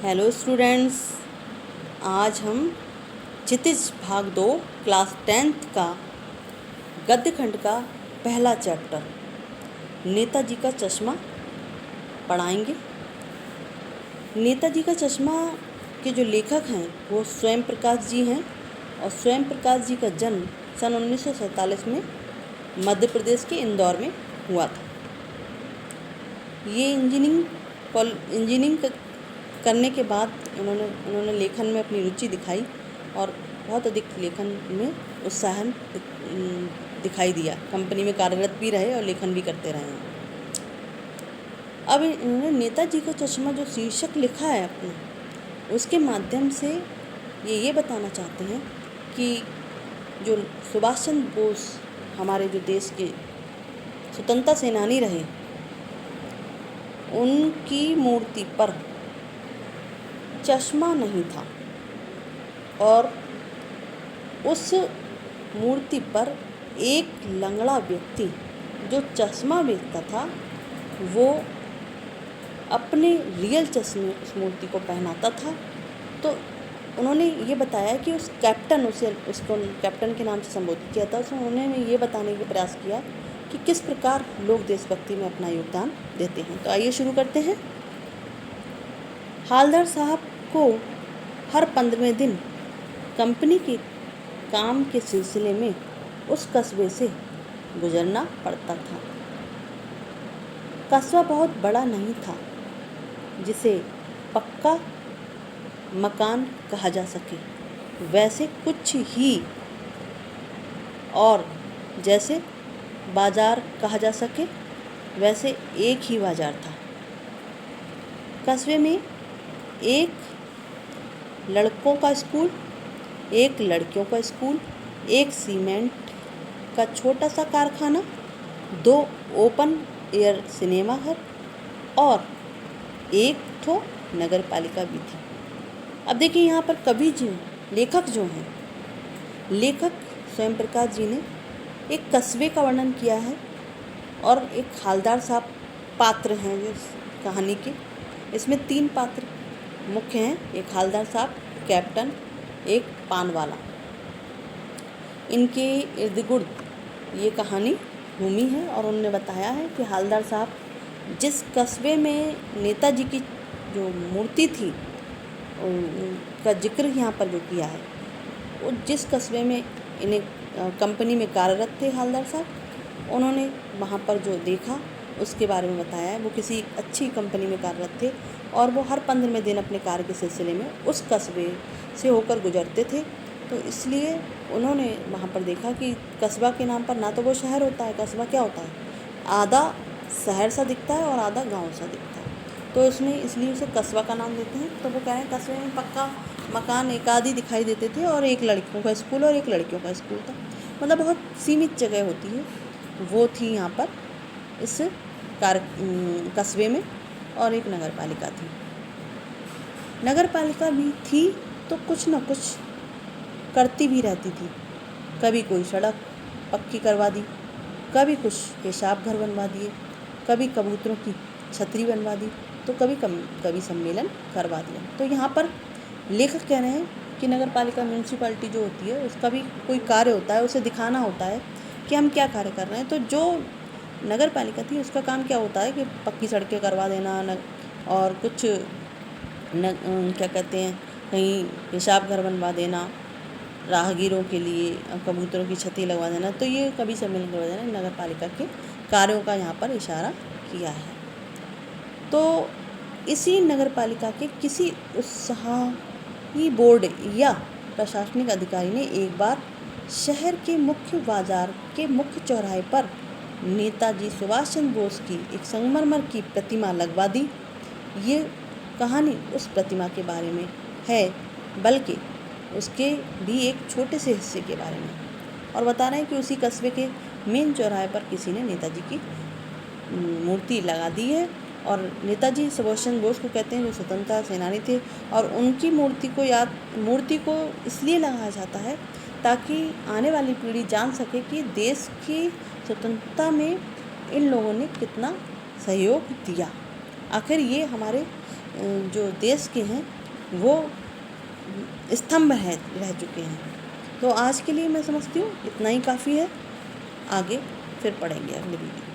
Hello students, आज हम क्षितिज भाग 2 क्लास 10th का गद्य खंड का पहला चैप्टर नेताजी का चश्मा पढ़ाएंगे। नेताजी का चश्मा के जो लेखक हैं वो स्वयं प्रकाश जी हैं और स्वयं प्रकाश जी का जन्म सन 1947 में मध्य प्रदेश के इंदौर में हुआ था। ये इंजीनियरिंग करने के बाद उन्होंने लेखन में अपनी रुचि दिखाई और बहुत अधिक लेखन में उत्साहन दिखाई दिया। कंपनी में कार्यरत भी रहे और लेखन भी करते रहे हैं। अब इन्होंने नेताजी का चश्मा जो शीर्षक लिखा है अपना, उसके माध्यम से ये बताना चाहते हैं कि जो सुभाष चंद्र बोस हमारे जो देश के स्वतंत्रता सेनानी रहे, उनकी मूर्ति पर चश्मा नहीं था और उस मूर्ति पर एक लंगड़ा व्यक्ति जो चश्मा बेचता था वो अपने रियल चश्मे उस मूर्ति को पहनाता था। तो उन्होंने ये बताया कि उसको कैप्टन के नाम से संबोधित किया था। उसमें उन्होंने ये बताने का प्रयास किया कि किस प्रकार लोग देशभक्ति में अपना योगदान देते हैं। तो आइए शुरू करते हैं। हालदार साहब को हर 15वें दिन कंपनी के काम के सिलसिले में उस कस्बे से गुजरना पड़ता था। कस्बा बहुत बड़ा नहीं था जिसे पक्का मकान कहा जा सके, वैसे कुछ ही, और जैसे बाजार कहा जा सके वैसे एक ही बाजार था। कस्बे में एक लड़कों का स्कूल, एक लड़कियों का स्कूल, एक सीमेंट का छोटा सा कारखाना, 2 ओपन एयर सिनेमा घर और एक ठो नगर पालिका भी थी। अब देखिए यहाँ पर कवि जी, लेखक जो हैं, लेखक स्वयं प्रकाश जी ने एक कस्बे का वर्णन किया है और एक हालदार साहब पात्र हैं जो कहानी के। इसमें 3 पात्र मुख्य हैं, एक हालदार साहब, कैप्टन, एक पान वाला। इनके इर्द गिर्द ये कहानी घूमी है और उन्होंने बताया है कि हालदार साहब जिस कस्बे में नेताजी की जो मूर्ति थी का जिक्र यहाँ पर जो किया है, वो जिस कस्बे में इन्हें कंपनी में कार्यरत थे हालदार साहब, उन्होंने वहाँ पर जो देखा उसके बारे में बताया है। वो किसी अच्छी कंपनी में कार्यरत थे और वो हर 15वें दिन अपने कार्य के सिलसिले में उस कस्बे से होकर गुजरते थे। तो इसलिए उन्होंने वहाँ पर देखा कि कस्बा के नाम पर ना तो वो शहर होता है, कस्बा क्या होता है, आधा शहर सा दिखता है और आधा गांव सा दिखता है। तो इसलिए उसे कस्बा का नाम देते हैं। तो वो कह रहे हैं कस्बे में पक्का मकान एक आधी दिखाई देते थे और एक लड़कियों का स्कूल और एक लड़कियों का स्कूल था। मतलब बहुत सीमित जगह होती है, वो थी यहाँ पर इस कस्बे में। और एक नगर पालिका थी। नगर पालिका भी थी तो कुछ न कुछ करती भी रहती थी। कभी कोई सड़क पक्की करवा दी, कभी कुछ पेशाब घर बनवा दिए, कभी कबूतरों की छतरी बनवा दी, तो कभी सम्मेलन करवा दिया। तो यहाँ पर लेखक कह रहे हैं कि नगर पालिका म्यूनसिपालिटी जो होती है उसका भी कोई कार्य होता है, उसे दिखाना होता है कि हम क्या कार्य कर रहे हैं। तो जो नगर पालिका थी उसका काम क्या होता है कि पक्की सड़कें करवा देना और कुछ क्या कहते हैं, कहीं पेशाब घर बनवा देना, राहगीरों के लिए कबूतरों की छतरी लगवा देना। तो ये कभी सम्मेलन करवा देना नगर पालिका के कार्यों का यहाँ पर इशारा किया है। तो इसी नगर पालिका के किसी उत्साही बोर्ड या प्रशासनिक अधिकारी ने एक बार शहर के मुख्य बाजार के मुख्य चौराहे पर नेताजी सुभाष चंद्र बोस की एक संगमरमर की प्रतिमा लगवा दी। ये कहानी उस प्रतिमा के बारे में है, बल्कि उसके भी एक छोटे से हिस्से के बारे में, और बता रहे हैं कि उसी कस्बे के मेन चौराहे पर किसी ने नेताजी की मूर्ति लगा दी है। और नेताजी सुभाष चंद्र बोस को कहते हैं जो स्वतंत्रता सेनानी थे, और उनकी मूर्ति को इसलिए लगाया जाता है ताकि आने वाली पीढ़ी जान सके कि देश की स्वतंत्रता में इन लोगों ने कितना सहयोग दिया। आखिर ये हमारे जो देश के हैं वो स्तंभ है रह चुके हैं। तो आज के लिए मैं समझती हूँ इतना ही काफ़ी है। आगे फिर पढ़ेंगे अगली वीडियो।